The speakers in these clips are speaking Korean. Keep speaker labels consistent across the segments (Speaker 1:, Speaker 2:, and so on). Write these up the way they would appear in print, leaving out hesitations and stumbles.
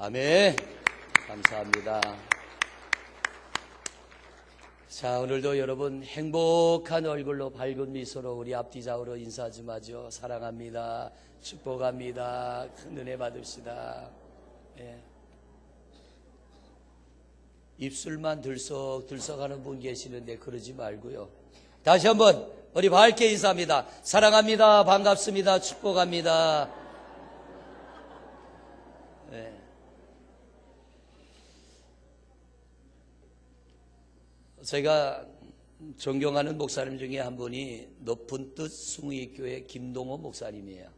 Speaker 1: 아멘. 감사합니다. 자, 오늘도 여러분 행복한 얼굴로 밝은 미소로 우리 앞뒤 좌우로 인사 좀 하죠. 사랑합니다. 축복합니다. 큰 은혜 받읍시다. 예. 입술만 들썩들썩하는 분 계시는데 그러지 말고요. 다시 한번 우리 밝게 인사합니다. 사랑합니다. 반갑습니다. 축복합니다. 예. 제가 존경하는 목사님 중에 한 분이 높은 뜻 숭의교회 김동호 목사님이에요.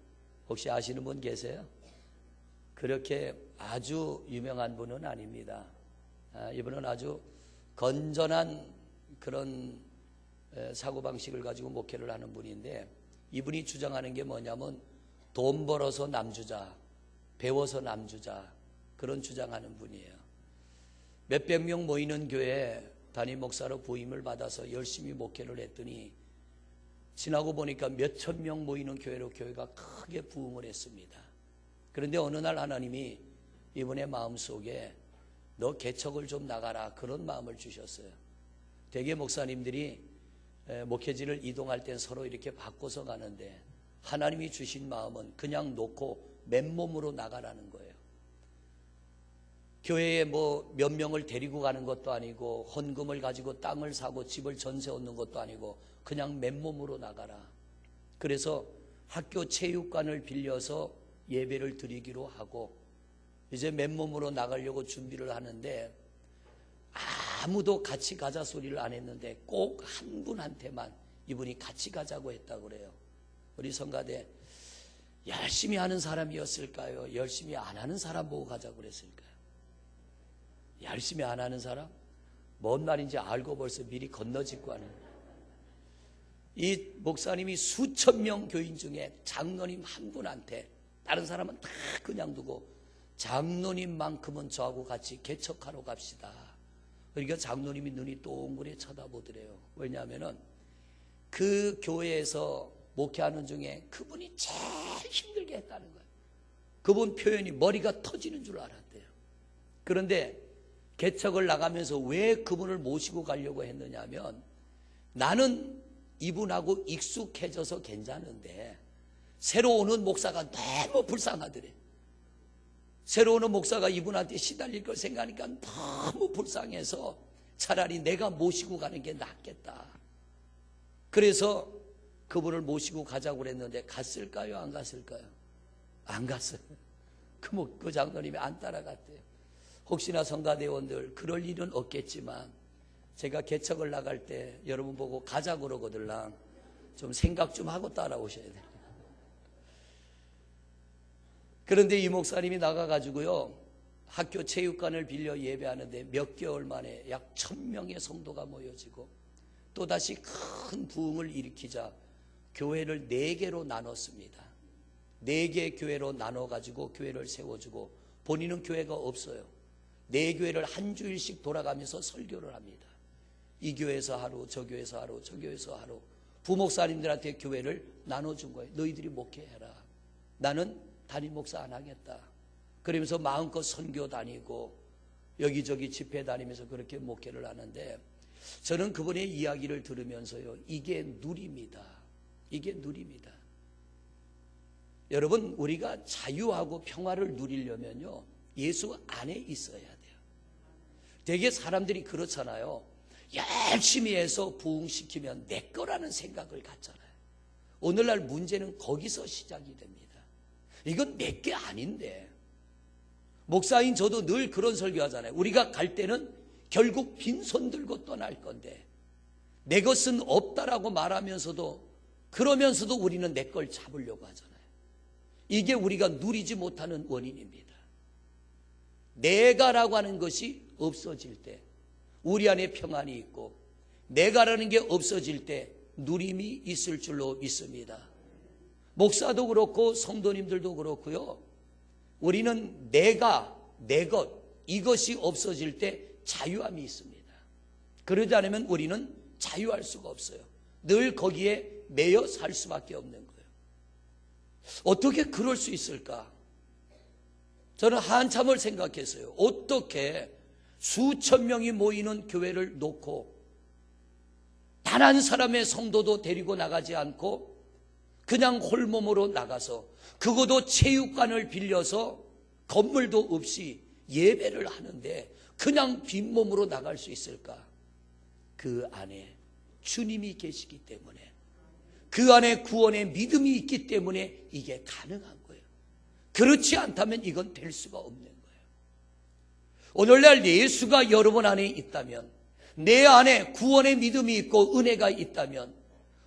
Speaker 1: 혹시 아시는 분 계세요? 그렇게 아주 유명한 분은 아닙니다. 이분은 아주 건전한 그런 사고방식을 가지고 목회를 하는 분인데, 이분이 주장하는 게 뭐냐면 돈 벌어서 남주자, 배워서 남주자, 그런 주장하는 분이에요. 몇백 명 모이는 교회에 담임 목사로 부임을 받아서 열심히 목회를 했더니 지나고 보니까 몇천 명 모이는 교회로 교회가 크게 부흥을 했습니다. 그런데 어느 날 하나님이 이분의 마음속에 너 개척을 좀 나가라, 그런 마음을 주셨어요. 대개 목사님들이 목회지를 이동할 땐 서로 이렇게 바꿔서 가는데 하나님이 주신 마음은 그냥 놓고 맨몸으로 나가라는 거예요. 교회에 뭐 몇 명을 데리고 가는 것도 아니고 헌금을 가지고 땅을 사고 집을 전세 얻는 것도 아니고 그냥 맨몸으로 나가라. 그래서 학교 체육관을 빌려서 예배를 드리기로 하고 이제 맨몸으로 나가려고 준비를 하는데 아무도 같이 가자 소리를 안 했는데 꼭 한 분한테만 이분이 같이 가자고 했다고 그래요. 우리 성가대 열심히 하는 사람이었을까요? 열심히 안 하는 사람 보고 가자고 그랬을까요? 열심히 안 하는 사람? 뭔 말인지 알고 벌써 미리 건너짓고 하는. 이 목사님이 수천 명 교인 중에 장로님 한 분한테, 다른 사람은 다 그냥 두고 장로님만큼은 저하고 같이 개척하러 갑시다. 그러니까 장로님이 눈이 동그랗게 쳐다보더래요. 왜냐하면은 그 교회에서 목회하는 중에 그분이 제일 힘들게 했다는 거예요. 그분 표현이 머리가 터지는 줄 알았대요. 그런데 개척을 나가면서 왜 그분을 모시고 가려고 했느냐 하면, 나는 이분하고 익숙해져서 괜찮은데 새로 오는 목사가 너무 불쌍하더래. 새로 오는 목사가 이분한테 시달릴 걸 생각하니까 너무 불쌍해서 차라리 내가 모시고 가는 게 낫겠다. 그래서 그분을 모시고 가자고 그랬는데 갔을까요? 안 갔을까요? 안 갔어요. 그 장로님이 안 따라갔대요. 혹시나 성가대원들 그럴 일은 없겠지만 제가 개척을 나갈 때 여러분 보고 가자고 그러거들랑 좀 생각 좀 하고 따라오셔야 돼요. 그런데 이 목사님이 나가가지고요, 학교 체육관을 빌려 예배하는데 몇 개월 만에 약 1000명의 성도가 모여지고 또다시 큰 부흥을 일으키자 교회를 4개로 나눴습니다. 4개 교회로 나눠가지고 교회를 세워주고, 본인은 교회가 없어요. 4교회를 한 주일씩 돌아가면서 설교를 합니다. 이 교회에서 하루, 저 교회에서 하루, 저 교회에서 하루. 부목사님들한테 교회를 나눠준 거예요. 너희들이 목회해라. 나는 담임 목사 안 하겠다. 그러면서 마음껏 선교 다니고 여기저기 집회 다니면서 그렇게 목회를 하는데, 저는 그분의 이야기를 들으면서요, 이게 누립니다. 이게 누립니다. 여러분, 우리가 자유하고 평화를 누리려면요, 예수 안에 있어야 돼요. 되게 사람들이 그렇잖아요. 열심히 해서 부흥시키면 내 거라는 생각을 갖잖아요. 오늘날 문제는 거기서 시작이 됩니다. 이건 내 게 아닌데. 목사인 저도 늘 그런 설교하잖아요. 우리가 갈 때는 결국 빈손 들고 떠날 건데, 내 것은 없다라고 말하면서도, 그러면서도 우리는 내 걸 잡으려고 하잖아요. 이게 우리가 누리지 못하는 원인입니다. 내가라고 하는 것이 없어질 때 우리 안에 평안이 있고, 내가라는 게 없어질 때 누림이 있을 줄로 믿습니다. 목사도 그렇고 성도님들도 그렇고요, 우리는 내가, 내 것, 이것이 없어질 때 자유함이 있습니다. 그러지 않으면 우리는 자유할 수가 없어요. 늘 거기에 매여 살 수밖에 없는 거예요. 어떻게 그럴 수 있을까? 저는 한참을 생각했어요. 어떻게 수천 명이 모이는 교회를 놓고 단 한 사람의 성도도 데리고 나가지 않고 그냥 홀몸으로 나가서, 그것도 체육관을 빌려서 건물도 없이 예배를 하는데 그냥 빈몸으로 나갈 수 있을까? 그 안에 주님이 계시기 때문에, 그 안에 구원의 믿음이 있기 때문에 이게 가능한 거예요. 그렇지 않다면 이건 될 수가 없는 거예요. 오늘날 예수가 여러분 안에 있다면, 내 안에 구원의 믿음이 있고 은혜가 있다면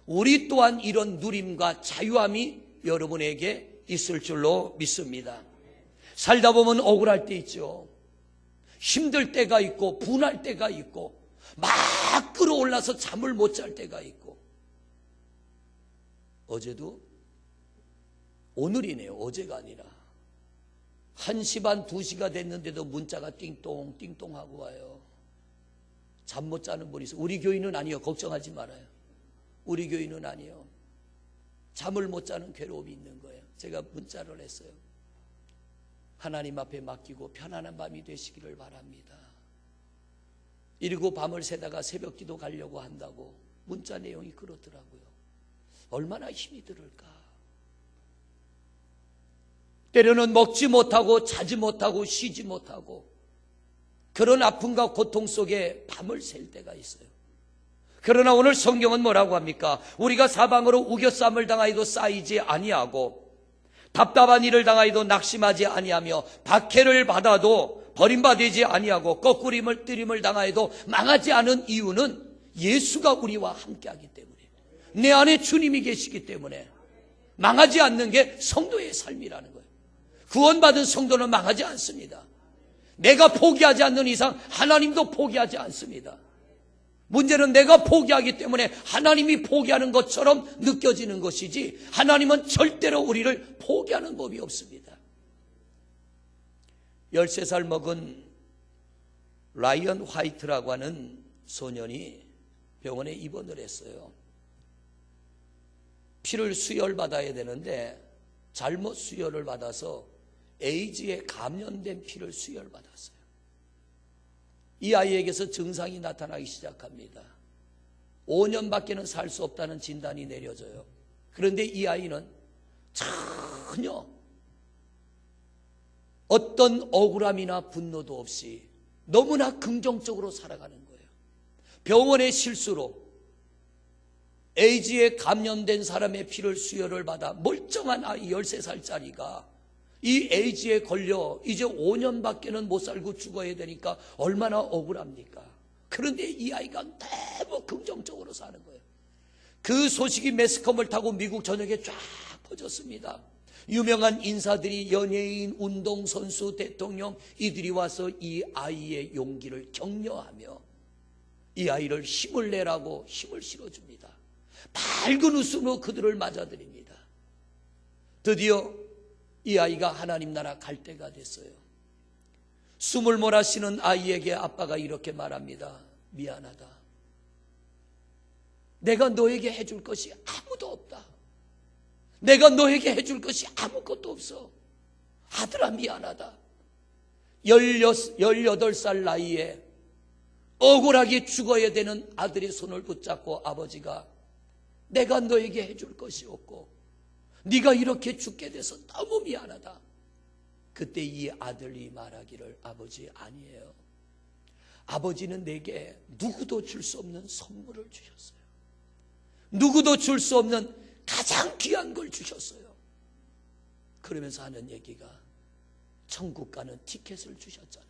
Speaker 1: 우리 또한 이런 누림과 자유함이 여러분에게 있을 줄로 믿습니다. 살다 보면 억울할 때 있죠. 힘들 때가 있고 분할 때가 있고 막 끌어올라서 잠을 못 잘 때가 있고, 어제도, 오늘이네요, 어제가 아니라 1시 반 2시가 됐는데도 문자가 띵동 띵동 하고 와요. 잠 못 자는 분이 있어요. 우리 교인은 아니요, 걱정하지 말아요. 우리 교인은 아니요. 잠을 못 자는 괴로움이 있는 거예요. 제가 문자를 했어요. 하나님 앞에 맡기고 편안한 밤이 되시기를 바랍니다. 이러고 밤을 새다가 새벽 기도 가려고 한다고 문자 내용이 그렇더라고요. 얼마나 힘이 들을까. 때로는 먹지 못하고 자지 못하고 쉬지 못하고 그런 아픔과 고통 속에 밤을 샐 때가 있어요. 그러나 오늘 성경은 뭐라고 합니까? 우리가 사방으로 우겨쌈을 당하여도 쌓이지 아니하고 답답한 일을 당하여도 낙심하지 아니하며 박해를 받아도 버림받지 아니하고 거꾸림을 뜨림을 당하여도 망하지 않은 이유는 예수가 우리와 함께하기 때문에, 내 안에 주님이 계시기 때문에 망하지 않는 게 성도의 삶이라는 거예요. 구원받은 성도는 망하지 않습니다. 내가 포기하지 않는 이상 하나님도 포기하지 않습니다. 문제는 내가 포기하기 때문에 하나님이 포기하는 것처럼 느껴지는 것이지, 하나님은 절대로 우리를 포기하는 법이 없습니다. 13살 먹은 라이언 화이트라고 하는 소년이 병원에 입원을 했어요. 피를 수혈받아야 되는데 잘못 수혈을 받아서 에이즈에 감염된 피를 수혈받았어요. 이 아이에게서 증상이 나타나기 시작합니다. 5년밖에는 살 수 없다는 진단이 내려져요. 그런데 이 아이는 전혀 어떤 억울함이나 분노도 없이 너무나 긍정적으로 살아가는 거예요. 병원의 실수로 에이즈에 감염된 사람의 피를 수혈을 받아 멀쩡한 아이 13살짜리가 이 에이즈에 걸려 이제 5년밖에는 못 살고 죽어야 되니까 얼마나 억울합니까? 그런데 이 아이가 너무 긍정적으로 사는 거예요. 그 소식이 매스컴을 타고 미국 전역에 쫙 퍼졌습니다. 유명한 인사들이, 연예인, 운동선수, 대통령, 이들이 와서 이 아이의 용기를 격려하며 이 아이를 힘을 내라고 힘을 실어줍니다. 밝은 웃음으로 그들을 맞아들입니다. 드디어 이 아이가 하나님 나라 갈 때가 됐어요. 숨을 몰아쉬는 아이에게 아빠가 이렇게 말합니다. 미안하다. 내가 너에게 해줄 것이 아무도 없다. 내가 너에게 해줄 것이 아무것도 없어. 아들아, 미안하다. 18살 나이에 억울하게 죽어야 되는 아들의 손을 붙잡고 아버지가 내가 너에게 해줄 것이 없고 네가 이렇게 죽게 돼서 너무 미안하다. 그때 이 아들이 말하기를, 아버지, 아니에요. 아버지는 내게 누구도 줄 수 없는 선물을 주셨어요. 누구도 줄 수 없는 가장 귀한 걸 주셨어요. 그러면서 하는 얘기가, 천국 가는 티켓을 주셨잖아요.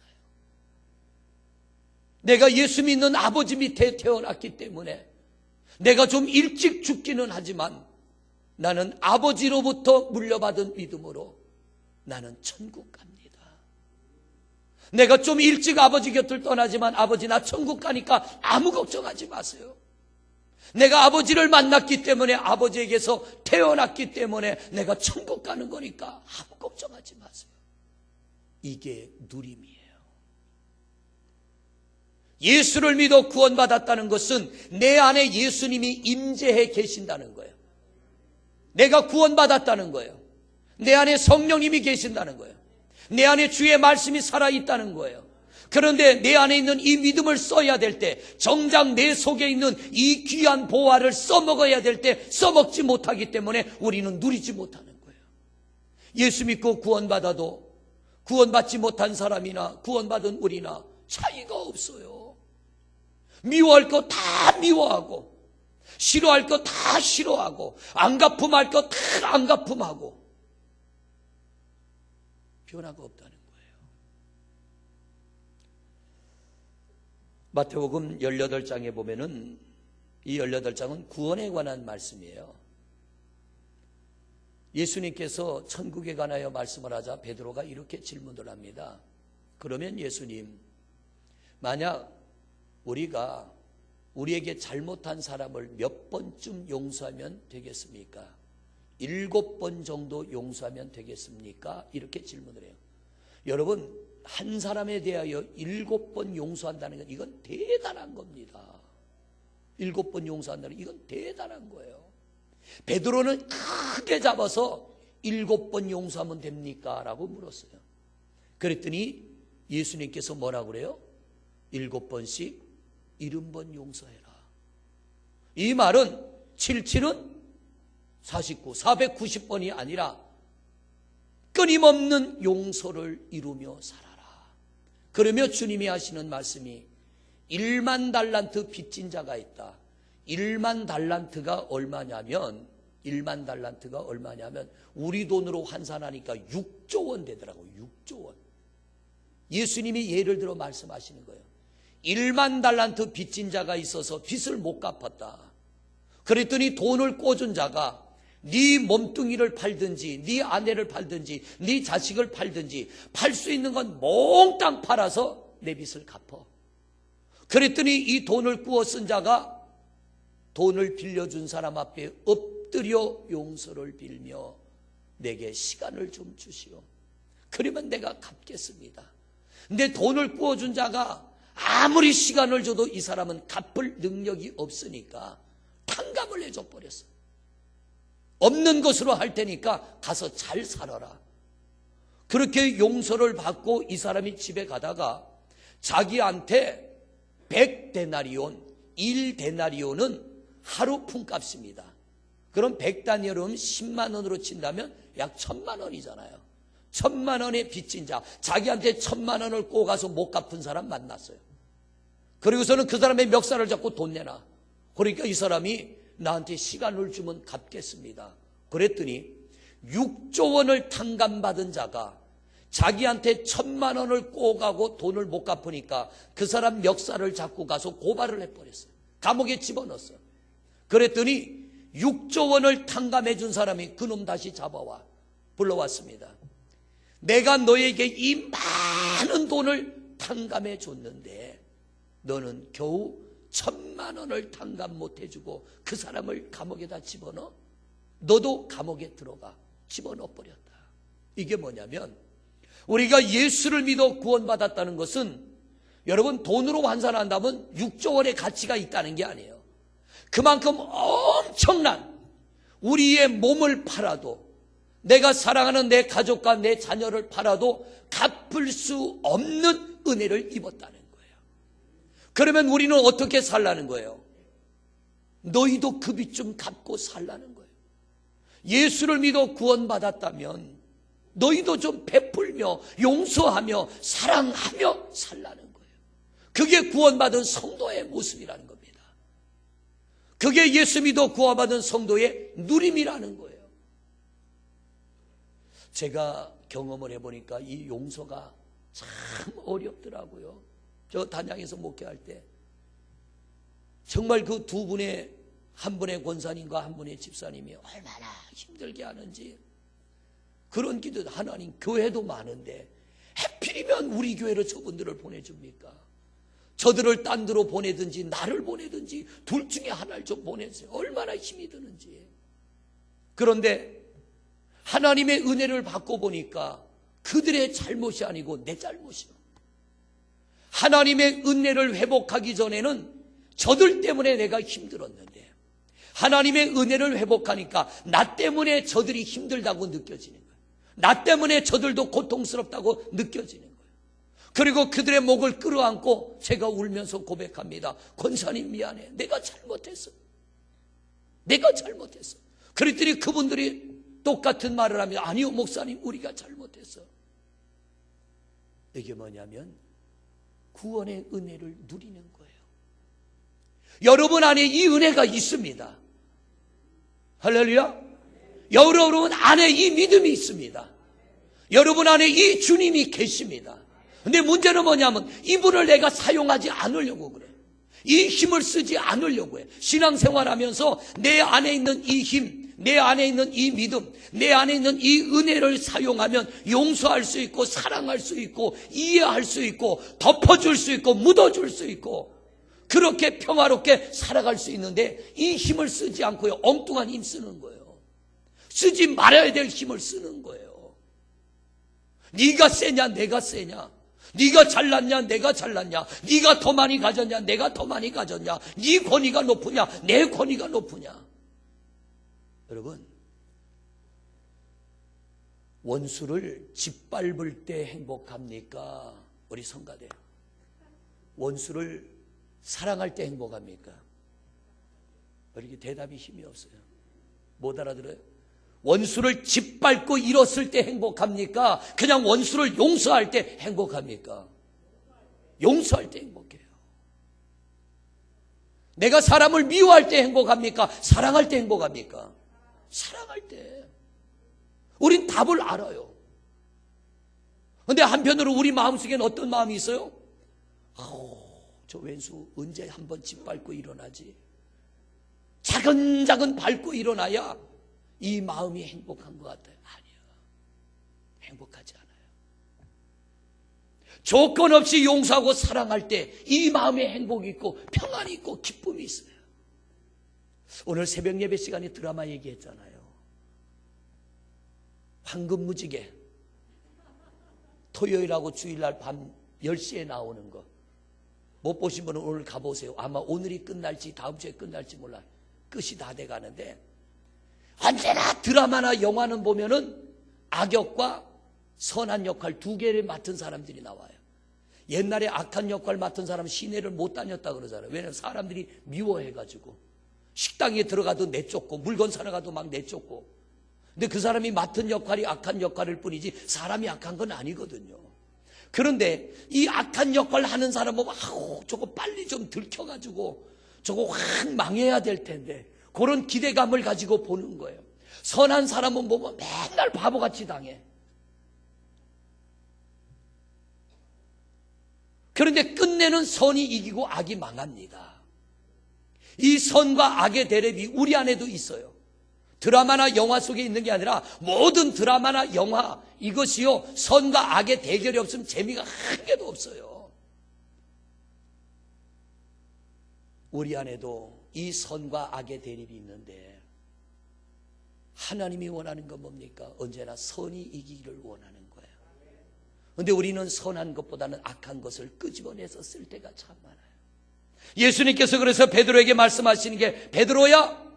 Speaker 1: 내가 예수 믿는 아버지 밑에 태어났기 때문에 내가 좀 일찍 죽기는 하지만 나는 아버지로부터 물려받은 믿음으로 나는 천국 갑니다. 내가 좀 일찍 아버지 곁을 떠나지만 아버지, 나 천국 가니까 아무 걱정하지 마세요. 내가 아버지를 만났기 때문에, 아버지에게서 태어났기 때문에 내가 천국 가는 거니까 아무 걱정하지 마세요. 이게 누림이에요. 예수를 믿어 구원받았다는 것은 내 안에 예수님이 임재해 계신다는 거예요. 내가 구원받았다는 거예요. 내 안에 성령님이 계신다는 거예요. 내 안에 주의 말씀이 살아있다는 거예요. 그런데 내 안에 있는 이 믿음을 써야 될 때, 정작 내 속에 있는 이 귀한 보화를 써먹어야 될 때 써먹지 못하기 때문에 우리는 누리지 못하는 거예요. 예수 믿고 구원받아도 구원받지 못한 사람이나 구원받은 우리나 차이가 없어요. 미워할 거 다 미워하고, 싫어할 거 다 싫어하고, 안갚음할 거 다 안갚음하고, 변화가 없다는 거예요. 마태복음 18장에 보면은 이 18장은 구원에 관한 말씀이에요. 예수님께서 천국에 관하여 말씀을 하자 베드로가 이렇게 질문을 합니다. 그러면 예수님, 만약 우리가 우리에게 잘못한 사람을 몇 번쯤 용서하면 되겠습니까? 7번 정도 용서하면 되겠습니까? 이렇게 질문을 해요. 여러분, 한 사람에 대하여 7번 용서한다는 건 이건 대단한 겁니다. 7번 용서한다는 건 이건 대단한 거예요. 베드로는 크게 잡아서 7번 용서하면 됩니까? 라고 물었어요. 그랬더니 예수님께서 뭐라고 그래요? 7번씩 70번 용서해라. 이 말은 77은 49, 490번이 아니라 끊임없는 용서를 이루며 살아라. 그러며 주님이 하시는 말씀이 1만 달란트 빚진 자가 있다. 1만 달란트가 얼마냐면 우리 돈으로 환산하니까 6조 원 되더라고요. 6조 원. 예수님이 예를 들어 말씀하시는 거예요. 1만 달란트 빚진 자가 있어서 빚을 못 갚았다. 그랬더니 돈을 꿔준 자가 네 몸뚱이를 팔든지 네 아내를 팔든지 네 자식을 팔든지 팔 수 있는 건 몽땅 팔아서 내 빚을 갚어. 그랬더니 이 돈을 꾸어 쓴 자가 돈을 빌려준 사람 앞에 엎드려 용서를 빌며 내게 시간을 좀 주시오. 그러면 내가 갚겠습니다. 근데 돈을 꾸어준 자가 아무리 시간을 줘도 이 사람은 갚을 능력이 없으니까 탕감을 해줘 버렸어. 없는 것으로 할 테니까 가서 잘 살아라. 그렇게 용서를 받고 이 사람이 집에 가다가 자기한테 100데나리온, 1데나리온은 하루 품값입니다. 그럼 100데나리온은 10만 원으로 친다면 약 1000만 원이잖아요. 1000만 원의 빚진 자, 자기한테 1000만 원을 꼬가서 못 갚은 사람 만났어요. 그리고서는 그 사람의 멱살을 잡고 돈 내놔. 그러니까 이 사람이 나한테 시간을 주면 갚겠습니다. 그랬더니 6조 원을 탕감받은 자가 자기한테 1000만 원을 꼬가고 돈을 못 갚으니까 그 사람 멱살을 잡고 가서 고발을 해버렸어요. 감옥에 집어넣었어요. 그랬더니 6조 원을 탕감해 준 사람이 그놈 다시 잡아와 불러왔습니다. 내가 너에게 이 많은 돈을 탕감해 줬는데 너는 겨우 1000만 원을 탕감 못 해주고 그 사람을 감옥에다 집어넣어? 너도 감옥에 들어가. 집어넣어 버렸다. 이게 뭐냐면 우리가 예수를 믿어 구원받았다는 것은 여러분 돈으로 환산한다면 6조 원의 가치가 있다는 게 아니에요. 그만큼 엄청난 우리의 몸을 팔아도 내가 사랑하는 내 가족과 내 자녀를 팔아도 갚을 수 없는 은혜를 입었다는 거예요. 그러면 우리는 어떻게 살라는 거예요? 너희도 그 빚 좀 갚고 살라는 거예요. 예수를 믿어 구원받았다면 너희도 좀 베풀며 용서하며 사랑하며 살라는 거예요. 그게 구원받은 성도의 모습이라는 겁니다. 그게 예수 믿어 구원받은 성도의 누림이라는 거예요. 제가 경험을 해보니까 이 용서가 참 어렵더라고요. 저 단양에서 목회할 때 정말 그 두 분의 한 분의 권사님과 한 분의 집사님이 얼마나 힘들게 하는지 그런 기도 하나님 교회도 많은데 하필이면 우리 교회로 저분들을 보내줍니까? 저들을 딴 데로 보내든지 나를 보내든지 둘 중에 하나를 좀 보내세요. 얼마나 힘이 드는지. 그런데 하나님의 은혜를 받고 보니까 그들의 잘못이 아니고 내 잘못이요. 하나님의 은혜를 회복하기 전에는 저들 때문에 내가 힘들었는데 하나님의 은혜를 회복하니까 나 때문에 저들이 힘들다고 느껴지는 거예요. 나 때문에 저들도 고통스럽다고 느껴지는 거예요. 그리고 그들의 목을 끌어안고 제가 울면서 고백합니다. 권사님 미안해. 내가 잘못했어. 내가 잘못했어. 그랬더니 그분들이 똑같은 말을 합니다. 아니요 목사님 우리가 잘못했어. 이게 뭐냐면 구원의 은혜를 누리는 거예요. 여러분 안에 이 은혜가 있습니다. 할렐루야. 여러분 안에 이 믿음이 있습니다. 여러분 안에 이 주님이 계십니다. 근데 문제는 뭐냐면 이분을 내가 사용하지 않으려고 그래요. 이 힘을 쓰지 않으려고 해요. 신앙생활하면서 내 안에 있는 이 힘, 내 안에 있는 이 믿음, 내 안에 있는 이 은혜를 사용하면 용서할 수 있고 사랑할 수 있고 이해할 수 있고 덮어줄 수 있고 묻어줄 수 있고 그렇게 평화롭게 살아갈 수 있는데 이 힘을 쓰지 않고요. 엉뚱한 힘 쓰는 거예요. 쓰지 말아야 될 힘을 쓰는 거예요. 네가 세냐 내가 세냐, 네가 잘났냐 내가 잘났냐, 네가 더 많이 가졌냐 내가 더 많이 가졌냐, 네 권위가 높으냐 내 권위가 높으냐. 여러분, 원수를 짓밟을 때 행복합니까? 우리 성가대. 원수를 사랑할 때 행복합니까? 이렇게 대답이 힘이 없어요. 못 알아들어요? 원수를 짓밟고 일었을 때 행복합니까? 그냥 원수를 용서할 때 행복합니까? 용서할 때 행복해요. 내가 사람을 미워할 때 행복합니까? 사랑할 때 행복합니까? 사랑할 때. 우린 답을 알아요. 그런데 한편으로 우리 마음속에는 어떤 마음이 있어요? 아우, 저 왼수 언제 한번 짓밟고 일어나지? 차근차근 밟고 일어나야 이 마음이 행복한 것 같아요. 아니요, 행복하지 않아요. 조건 없이 용서하고 사랑할 때 이 마음에 행복이 있고 평안이 있고 기쁨이 있어요. 오늘 새벽 예배 시간에 드라마 얘기했잖아요. 황금무지개. 토요일하고 주일날 밤 10시에 나오는 거. 못 보신 분은 오늘 가보세요. 아마 오늘이 끝날지 다음 주에 끝날지 몰라요. 끝이 다 돼가는데 언제나 드라마나 영화는 보면은 악역과 선한 역할 두 개를 맡은 사람들이 나와요. 옛날에 악한 역할 맡은 사람은 시내를 못 다녔다 그러잖아요. 왜냐하면 사람들이 미워해가지고 식당에 들어가도 내쫓고 물건 사러 가도 막 내쫓고. 근데 그 사람이 맡은 역할이 악한 역할일 뿐이지 사람이 악한 건 아니거든요. 그런데 이 악한 역할 하는 사람 보면 아우 저거 빨리 좀 들켜가지고 저거 확 망해야 될 텐데 그런 기대감을 가지고 보는 거예요. 선한 사람은 보면 맨날 바보같이 당해. 그런데 끝내는 선이 이기고 악이 망합니다. 이 선과 악의 대립이 우리 안에도 있어요. 드라마나 영화 속에 있는 게 아니라 모든 드라마나 영화 이것이요 선과 악의 대결이 없으면 재미가 한 개도 없어요. 우리 안에도 이 선과 악의 대립이 있는데 하나님이 원하는 건 뭡니까? 언제나 선이 이기기를 원하는 거예요. 그런데 우리는 선한 것보다는 악한 것을 끄집어내서 쓸 때가 참 많아요. 예수님께서 그래서 베드로에게 말씀하시는 게 베드로야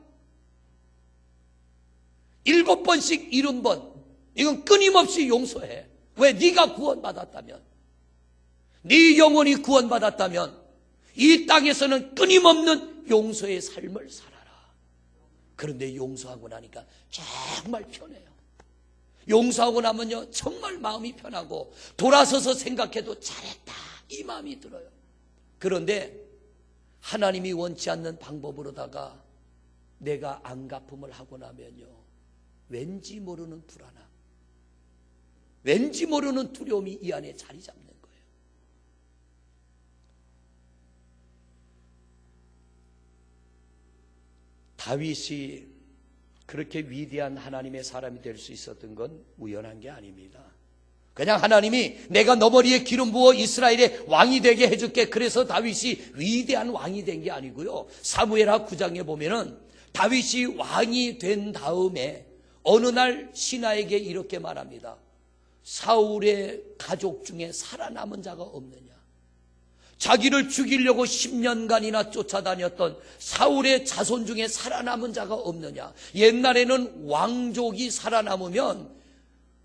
Speaker 1: 7번씩 70번 이건 끊임없이 용서해. 왜? 네가 구원받았다면, 네 영혼이 구원받았다면 이 땅에서는 끊임없는 용서의 삶을 살아라. 그런데 용서하고 나니까 정말 편해요. 용서하고 나면요 정말 마음이 편하고 돌아서서 생각해도 잘했다 이 마음이 들어요. 그런데 하나님이 원치 않는 방법으로다가 내가 안갚음을 하고 나면요 왠지 모르는 불안함, 왠지 모르는 두려움이 이 안에 자리 잡는 거예요. 다윗이 그렇게 위대한 하나님의 사람이 될 수 있었던 건 우연한 게 아닙니다. 그냥 하나님이 내가 너 머리에 기름 부어 이스라엘의 왕이 되게 해줄게 그래서 다윗이 위대한 왕이 된 게 아니고요. 사무엘하 9장에 보면은 다윗이 왕이 된 다음에 어느 날 신하에게 이렇게 말합니다. 사울의 가족 중에 살아남은 자가 없느냐. 자기를 죽이려고 10년간이나 쫓아다녔던 사울의 자손 중에 살아남은 자가 없느냐. 옛날에는 왕족이 살아남으면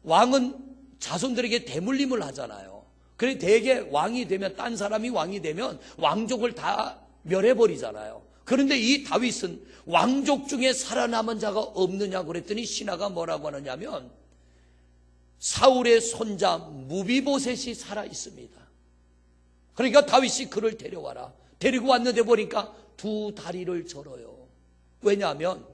Speaker 1: 왕은 자손들에게 대물림을 하잖아요. 그래 대개 왕이 되면, 딴 사람이 왕이 되면 왕족을 다 멸해버리잖아요. 그런데 이 다윗은 왕족 중에 살아남은 자가 없느냐고 그랬더니 신하가 뭐라고 하느냐면 사울의 손자 무비보셋이 살아 있습니다. 그러니까 다윗이 그를 데려와라. 데리고 왔는데 보니까 두 다리를 절어요. 왜냐하면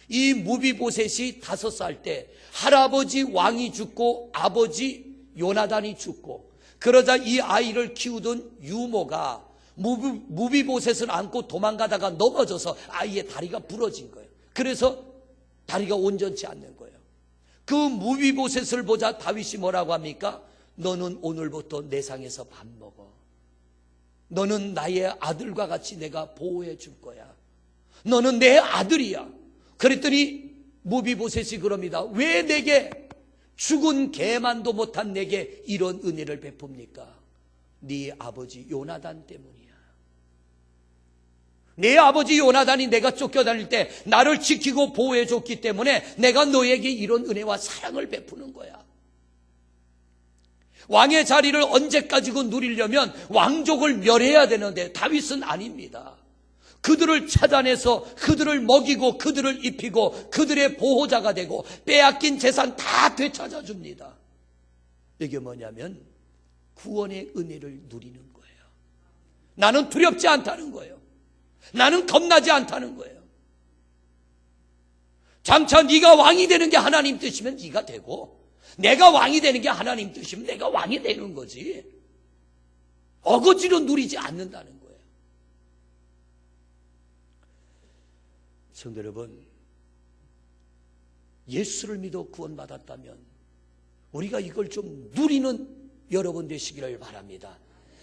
Speaker 1: 이 무비보셋이 5살 때 할아버지 왕이 죽고 아버지 요나단이 죽고, 그러자 이 아이를 키우던 유모가 무비보셋을 안고 도망가다가 넘어져서 아이의 다리가 부러진 거예요. 그래서 다리가 온전치 않는 거예요. 그 무비보셋을 보자 다윗이 뭐라고 합니까? 너는 오늘부터 내 상에서 밥 먹어. 너는 나의 아들과 같이 내가 보호해 줄 거야. 너는 내 아들이야. 그랬더니 무비보셋이 그럽니다. 왜 내게, 죽은 개만도 못한 내게 이런 은혜를 베풉니까? 네 아버지 요나단 때문이야. 내 아버지 요나단이 내가 쫓겨다닐 때 나를 지키고 보호해 줬기 때문에 내가 너에게 이런 은혜와 사랑을 베푸는 거야. 왕의 자리를 언제까지고 누리려면 왕족을 멸해야 되는데 다윗은 아닙니다. 그들을 찾아내서 그들을 먹이고 그들을 입히고 그들의 보호자가 되고 빼앗긴 재산 다 되찾아 줍니다. 이게 뭐냐면 구원의 은혜를 누리는 거예요. 나는 두렵지 않다는 거예요. 나는 겁나지 않다는 거예요. 장차 네가 왕이 되는 게 하나님 뜻이면 네가 되고, 내가 왕이 되는 게 하나님 뜻이면 내가 왕이 되는 거지. 어거지로 누리지 않는다는 거예요. 성도 여러분, 예수를 믿어 구원받았다면 우리가 이걸 좀 누리는 여러분 되시기를 바랍니다.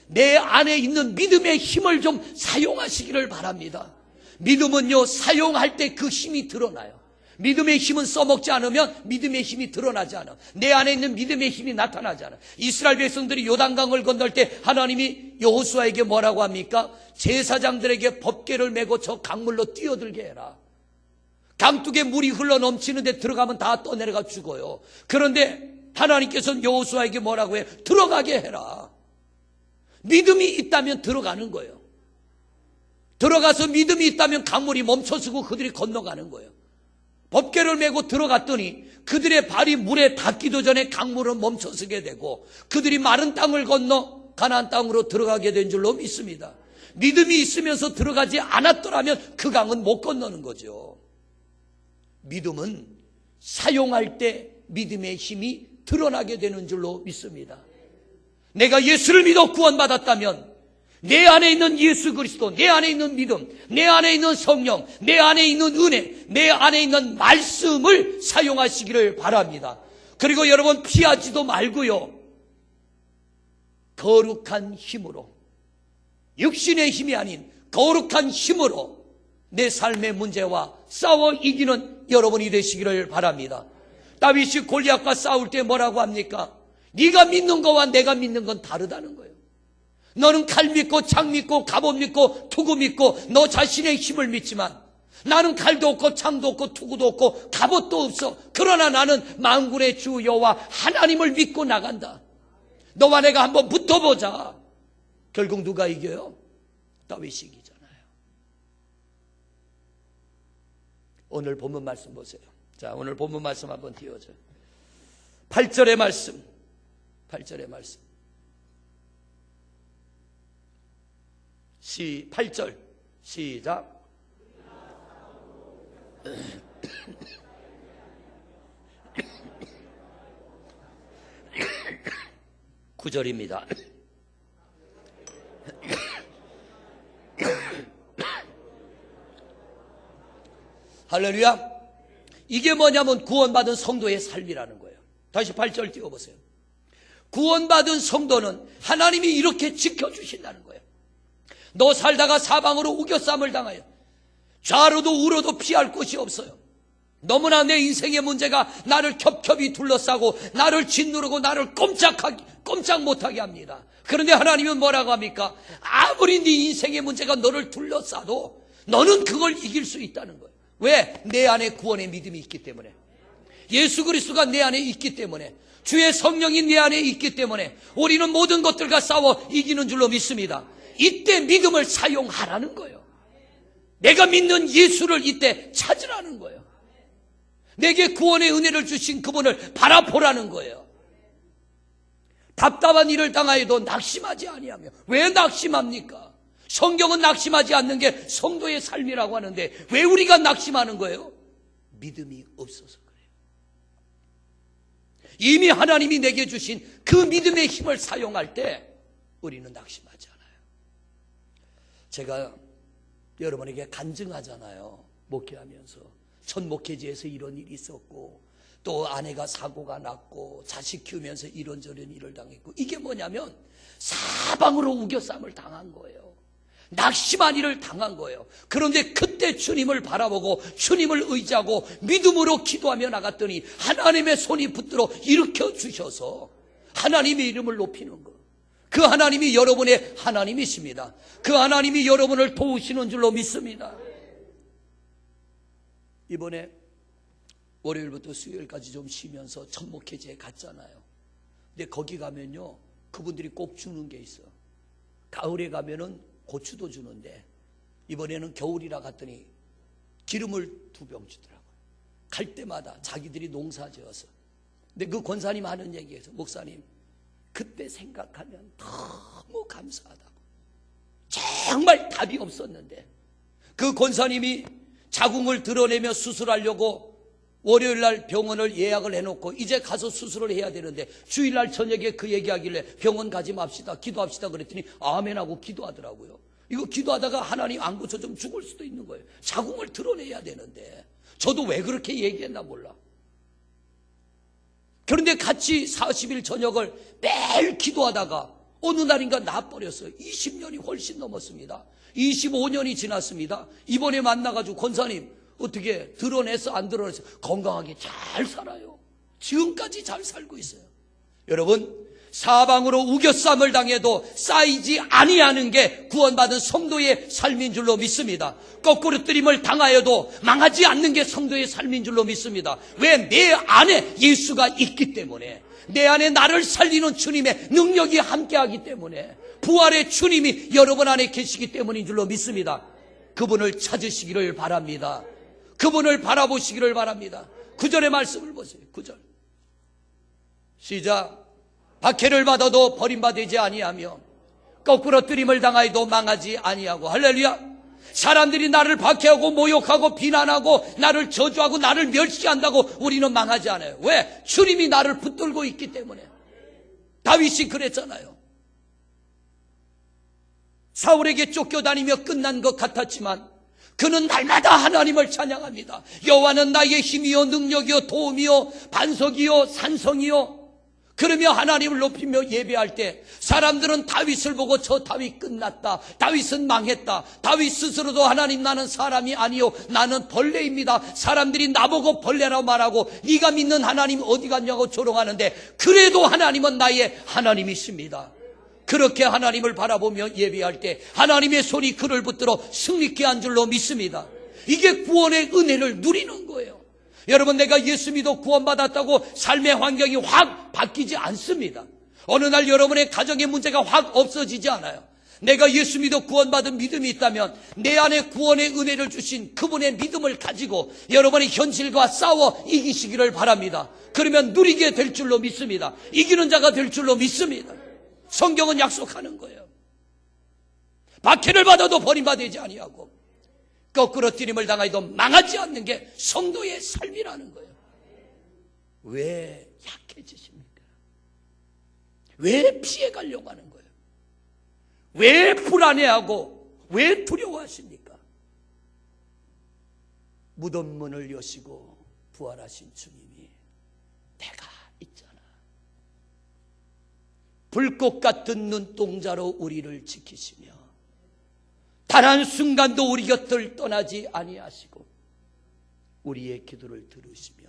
Speaker 1: 내 안에 있는 믿음의 힘을 좀 사용하시기를 바랍니다. 믿음은요, 사용할 때 그 힘이 드러나요. 믿음의 힘은 써먹지 않으면 믿음의 힘이 드러나지 않아. 내 안에 있는 믿음의 힘이 나타나지 않아. 이스라엘 백성들이 요단강을 건널 때 하나님이 여호수아에게 뭐라고 합니까? 제사장들에게 법궤를 메고 저 강물로 뛰어들게 해라. 강둑에 물이 흘러 넘치는데 들어가면 다 떠내려가 죽어요. 그런데 하나님께서는 여호수아에게 뭐라고 해요? 들어가게 해라. 믿음이 있다면 들어가는 거예요. 들어가서 믿음이 있다면 강물이 멈춰서고 그들이 건너가는 거예요. 법궤를 메고 들어갔더니 그들의 발이 물에 닿기도 전에 강물은 멈춰서게 되고 그들이 마른 땅을 건너 가나안 땅으로 들어가게 된 줄로 믿습니다. 믿음이 있으면서 들어가지 않았더라면 그 강은 못 건너는 거죠. 믿음은 사용할 때 믿음의 힘이 드러나게 되는 줄로 믿습니다. 내가 예수를 믿어 구원받았다면 내 안에 있는 예수 그리스도, 내 안에 있는 믿음, 내 안에 있는 성령, 내 안에 있는 은혜, 내 안에 있는 말씀을 사용하시기를 바랍니다. 그리고 여러분, 피하지도 말고요, 거룩한 힘으로, 육신의 힘이 아닌 거룩한 힘으로 내 삶의 문제와 싸워 이기는 여러분이 되시기를 바랍니다. 다윗이 골리앗과 싸울 때 뭐라고 합니까? 네가 믿는 거와 내가 믿는 건 다르다는 거예요. 너는 칼 믿고 창 믿고 갑옷 믿고 투구 믿고 너 자신의 힘을 믿지만 나는 칼도 없고 창도 없고 투구도 없고 갑옷도 없어. 그러나 나는 만군의 주 여호와 하나님을 믿고 나간다. 너와 내가 한번 붙어보자. 결국 누가 이겨요? 다윗이 이기잖아요. 오늘 본문 말씀 보세요. 자, 오늘 본문 말씀 한번 띄워줘요. 8절의 말씀. 8절의 말씀. 8절 시작. 9절입니다. 할렐루야. 이게 뭐냐면 구원받은 성도의 삶이라는 거예요. 다시 8절 띄워보세요. 구원받은 성도는 하나님이 이렇게 지켜주신다는 거예요. 너 살다가 사방으로 우겨쌈을 당하여 좌로도 우로도 피할 곳이 없어요. 너무나 내 인생의 문제가 나를 겹겹이 둘러싸고 나를 짓누르고 나를 꼼짝 못하게 합니다. 그런데 하나님은 뭐라고 합니까? 아무리 네 인생의 문제가 너를 둘러싸도 너는 그걸 이길 수 있다는 거예요. 왜? 내 안에 구원의 믿음이 있기 때문에. 예수 그리스도가 내 안에 있기 때문에, 주의 성령이 내 안에 있기 때문에 우리는 모든 것들과 싸워 이기는 줄로 믿습니다. 이때 믿음을 사용하라는 거예요. 내가 믿는 예수를 이때 찾으라는 거예요. 내게 구원의 은혜를 주신 그분을 바라보라는 거예요. 답답한 일을 당하여도 낙심하지 아니하며. 왜 낙심합니까? 성경은 낙심하지 않는 게 성도의 삶이라고 하는데 왜 우리가 낙심하는 거예요? 믿음이 없어서 그래요. 이미 하나님이 내게 주신 그 믿음의 힘을 사용할 때 우리는 낙심하지 않아요. 제가 여러분에게 간증하잖아요. 목회하면서 첫 목회지에서 이런 일이 있었고, 또 아내가 사고가 났고, 자식 키우면서 이런저런 일을 당했고, 이게 뭐냐면 사방으로 우겨쌈을 당한 거예요. 낙심한 일을 당한 거예요. 그런데 그때 주님을 바라보고 주님을 의지하고 믿음으로 기도하며 나갔더니 하나님의 손이 붙들어 일으켜 주셔서 하나님의 이름을 높이는 거. 그 하나님이 여러분의 하나님이십니다. 그 하나님이 여러분을 도우시는 줄로 믿습니다. 이번에 월요일부터 수요일까지 좀 쉬면서 첫 목회지에 갔잖아요. 근데 거기 가면요, 그분들이 꼭 주는 게 있어요. 가을에 가면은 고추도 주는데 이번에는 겨울이라 갔더니 기름을 2병 주더라고요. 갈 때마다 자기들이 농사 지어서. 근데 그 권사님 하는 얘기에요. 목사님, 그때 생각하면 너무 감사하다고. 정말 답이 없었는데 그 권사님이 자궁을 드러내며 수술하려고 월요일날 병원을 예약을 해놓고 이제 가서 수술을 해야 되는데 주일날 저녁에 그 얘기하길래 병원 가지 맙시다, 기도합시다 그랬더니 아멘하고 기도하더라고요. 이거 기도하다가 하나님 안 고쳐 좀 죽을 수도 있는 거예요. 자궁을 드러내야 되는데. 저도 왜 그렇게 얘기했나 몰라. 그런데 같이 40일 저녁을 매일 기도하다가 어느 날인가 나버렸어요. 20년이 훨씬 넘었습니다. 25년이 지났습니다. 이번에 만나가지고 권사님 어떻게 드러내서 안 드러내서 건강하게 잘 살아요. 지금까지 잘 살고 있어요. 여러분, 사방으로 우겨쌈을 당해도 쌓이지 아니하는 게 구원받은 성도의 삶인 줄로 믿습니다. 거꾸로 뜨림을 당하여도 망하지 않는 게 성도의 삶인 줄로 믿습니다. 왜? 내 안에 예수가 있기 때문에, 내 안에 나를 살리는 주님의 능력이 함께하기 때문에, 부활의 주님이 여러분 안에 계시기 때문인 줄로 믿습니다. 그분을 찾으시기를 바랍니다. 그분을 바라보시기를 바랍니다. 9절의 말씀을 보세요. 9절 시작. 박해를 받아도 버림받지 아니하며 거꾸로 뜨림을 당하여도 망하지 아니하고. 할렐루야. 사람들이 나를 박해하고 모욕하고 비난하고 나를 저주하고 나를 멸시한다고 우리는 망하지 않아요. 왜? 주님이 나를 붙들고 있기 때문에. 다윗이 그랬잖아요. 사울에게 쫓겨다니며 끝난 것 같았지만 그는 날마다 하나님을 찬양합니다. 여호와는 나의 힘이요 능력이요 도움이요 반석이요 산성이요. 그러며 하나님을 높이며 예배할 때 사람들은 다윗을 보고 저 다윗 끝났다, 다윗은 망했다, 다윗 스스로도 하나님 나는 사람이 아니요 나는 벌레입니다, 사람들이 나보고 벌레라고 말하고 네가 믿는 하나님 어디 갔냐고 조롱하는데 그래도 하나님은 나의 하나님이십니다. 그렇게 하나님을 바라보며 예배할 때 하나님의 손이 그를 붙들어 승리케 한 줄로 믿습니다. 이게 구원의 은혜를 누리는 거예요. 여러분, 내가 예수 믿어 구원받았다고 삶의 환경이 확 바뀌지 않습니다. 어느 날 여러분의 가정의 문제가 확 없어지지 않아요. 내가 예수 믿어 구원받은 믿음이 있다면 내 안에 구원의 은혜를 주신 그분의 믿음을 가지고 여러분의 현실과 싸워 이기시기를 바랍니다. 그러면 누리게 될 줄로 믿습니다. 이기는 자가 될 줄로 믿습니다. 성경은 약속하는 거예요. 박해를 받아도 버림받지 아니하고 거꾸로 뛰림을 당하여도 망하지 않는 게 성도의 삶이라는 거예요. 왜 약해지십니까? 왜 피해가려고 하는 거예요? 왜 불안해하고 왜 두려워하십니까? 무덤 문을 여시고 부활하신 주님이 내가 있잖아. 불꽃 같은 눈동자로 우리를 지키시며 단 한순간도 우리 곁을 떠나지 아니하시고 우리의 기도를 들으시며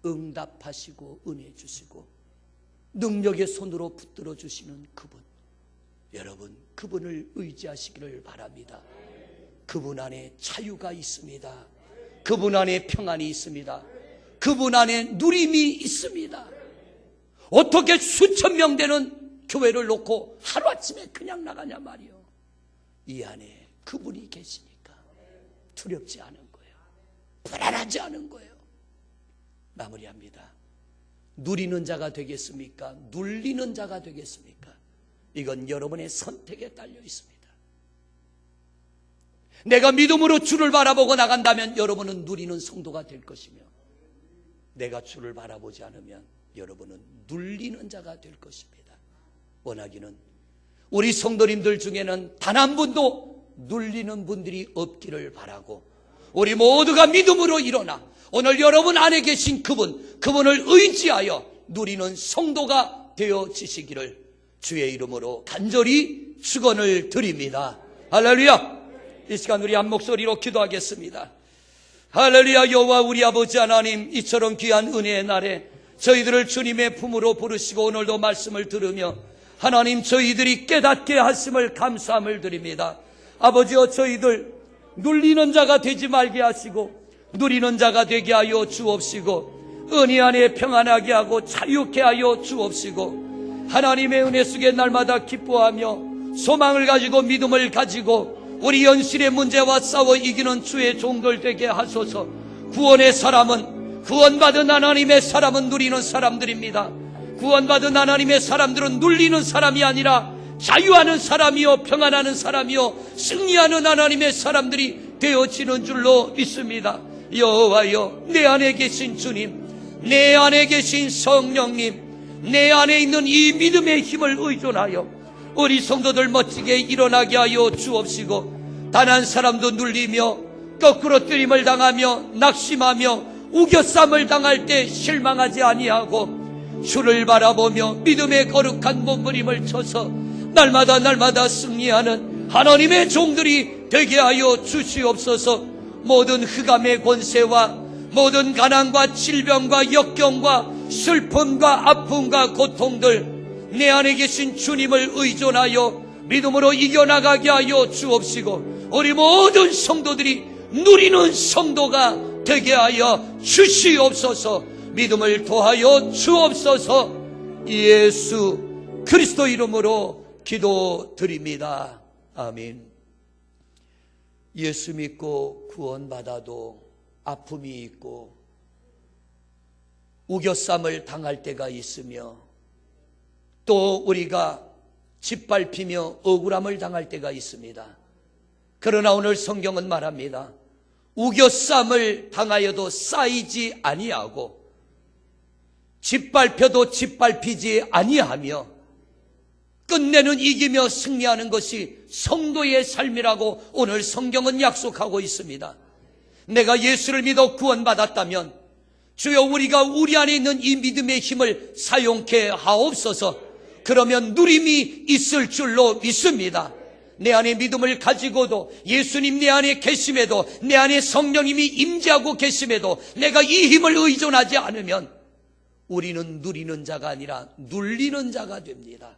Speaker 1: 응답하시고 은혜 주시고 능력의 손으로 붙들어 주시는 그분, 여러분 그분을 의지하시기를 바랍니다. 그분 안에 자유가 있습니다. 그분 안에 평안이 있습니다. 그분 안에 누림이 있습니다. 어떻게 수천 명 되는 교회를 놓고 하루아침에 그냥 나가냐 말이요. 이 안에 그분이 계시니까 두렵지 않은 거예요. 불안하지 않은 거예요. 마무리합니다. 누리는 자가 되겠습니까? 눌리는 자가 되겠습니까? 이건 여러분의 선택에 달려 있습니다. 내가 믿음으로 주를 바라보고 나간다면 여러분은 누리는 성도가 될 것이며, 내가 주를 바라보지 않으면 여러분은 눌리는 자가 될 것입니다. 원하기는 우리 성도님들 중에는 단 한 분도 눌리는 분들이 없기를 바라고, 우리 모두가 믿음으로 일어나 오늘 여러분 안에 계신 그분을 의지하여 누리는 성도가 되어지시기를 주의 이름으로 간절히 축원을 드립니다. 할렐루야. 이 시간 우리 한 목소리로 기도하겠습니다. 할렐루야. 여호와 우리 아버지 하나님, 이처럼 귀한 은혜의 날에 저희들을 주님의 품으로 부르시고 오늘도 말씀을 들으며 하나님 저희들이 깨닫게 하심을 감사함을 드립니다. 아버지여, 저희들 눌리는 자가 되지 말게 하시고 누리는 자가 되게 하여 주옵시고, 은혜 안에 평안하게 하고 자유케 하여 주옵시고, 하나님의 은혜 속에 날마다 기뻐하며 소망을 가지고 믿음을 가지고 우리 현실의 문제와 싸워 이기는 주의 종들 되게 하소서. 구원의 사람은, 구원받은 하나님의 사람은 누리는 사람들입니다. 구원받은 하나님의 사람들은 눌리는 사람이 아니라 자유하는 사람이요, 평안하는 사람이요, 승리하는 하나님의 사람들이 되어지는 줄로 믿습니다. 여호와여, 내 안에 계신 주님, 내 안에 계신 성령님, 내 안에 있는 이 믿음의 힘을 의존하여 우리 성도들 멋지게 일어나게 하여 주옵시고, 단 한 사람도 눌리며 거꾸로 뜨림을 당하며 낙심하며 우겨쌈을 당할 때 실망하지 아니하고 주를 바라보며 믿음의 거룩한 몸부림을 쳐서 날마다 승리하는 하나님의 종들이 되게 하여 주시옵소서. 모든 흑암의 권세와 모든 가난과 질병과 역경과 슬픔과 아픔과 고통들 내 안에 계신 주님을 의존하여 믿음으로 이겨나가게 하여 주옵시고, 우리 모든 성도들이 누리는 성도가 되게 하여 주시옵소서. 믿음을 더하여 주옵소서. 예수 그리스도 이름으로 기도드립니다. 아멘. 예수 믿고 구원받아도 아픔이 있고 우겨쌈을 당할 때가 있으며, 또 우리가 짓밟히며 억울함을 당할 때가 있습니다. 그러나 오늘 성경은 말합니다. 우겨쌈을 당하여도 쌓이지 아니하고 짓밟혀도 짓밟히지 아니하며 끝내는 이기며 승리하는 것이 성도의 삶이라고 오늘 성경은 약속하고 있습니다. 내가 예수를 믿어 구원받았다면 주여, 우리가 우리 안에 있는 이 믿음의 힘을 사용케 하옵소서. 그러면 누림이 있을 줄로 믿습니다. 내 안에 믿음을 가지고도, 예수님 내 안에 계심에도, 내 안에 성령님이 임재하고 계심에도 내가 이 힘을 의존하지 않으면 우리는 누리는 자가 아니라 눌리는 자가 됩니다.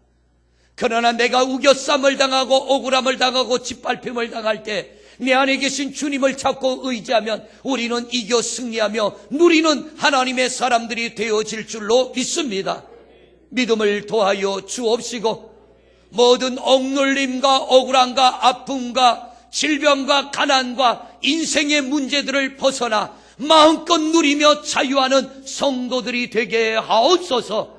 Speaker 1: 그러나 내가 우겨쌈을 당하고 억울함을 당하고 짓밟힘을 당할 때 내 안에 계신 주님을 찾고 의지하면 우리는 이겨 승리하며 누리는 하나님의 사람들이 되어질 줄로 믿습니다. 믿음을 더하여 주옵시고, 모든 억눌림과 억울함과 아픔과 질병과 가난과 인생의 문제들을 벗어나 마음껏 누리며 자유하는 성도들이 되게 하옵소서.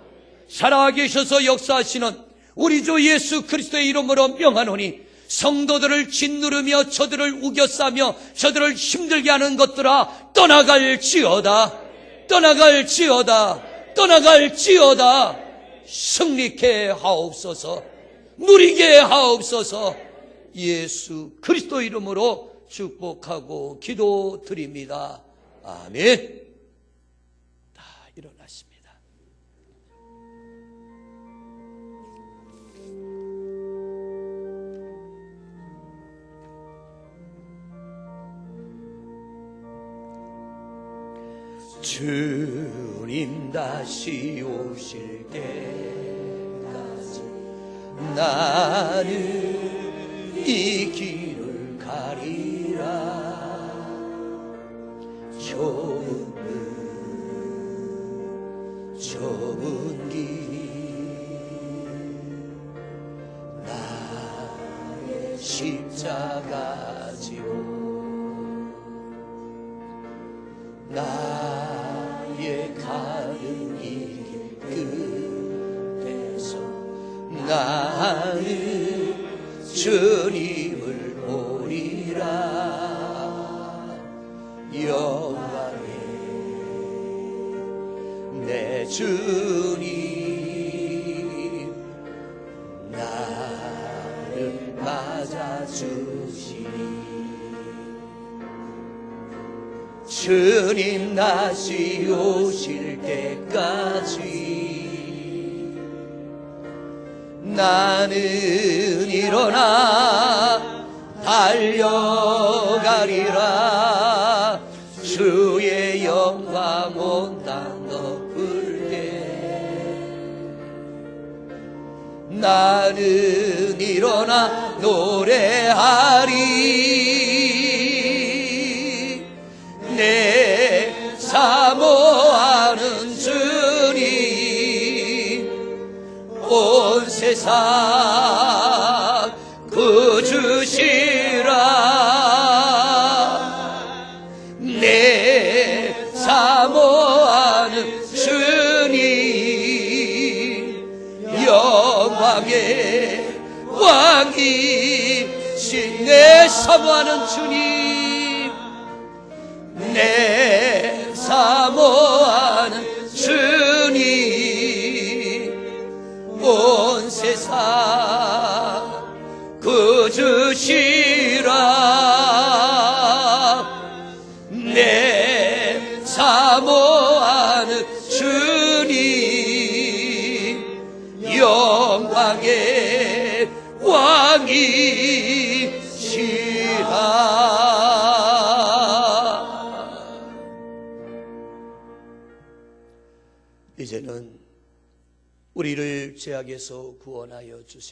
Speaker 1: 살아계셔서 역사하시는 우리 주 예수 그리스도의 이름으로 명하노니, 성도들을 짓누르며 저들을 우겨싸며 저들을 힘들게 하는 것들아 떠나갈지어다, 떠나갈지어다, 떠나갈지어다. 승리케 하옵소서. 누리게 하옵소서. 예수 그리스도 이름으로 축복하고 기도드립니다. 아멘. 다 일어나십니다. 주님 다시 오실 때까지 나는 이 길을 가리라. 좁은 좁은 길 나의 십자가지요 나의 가는 이 길 끝에서 나는 주님을 보리라 영광의 내 주님 나를 맞아주시니 주님 다시 오실 때까지 나는 일어나 달려가리라 주의 영광 온 땅 덮을게 나는 일어나 노래하리 내 사모하는 주님 온 세상 구주시라 내 사모하는 주님 영광의 왕이신 내 사모하는 주님 내 사모하는 주님 온 세상 구주시라 내 사모하는 주님 영광의 왕이시라 이제는 우리를 죄악에서 구원하여 주신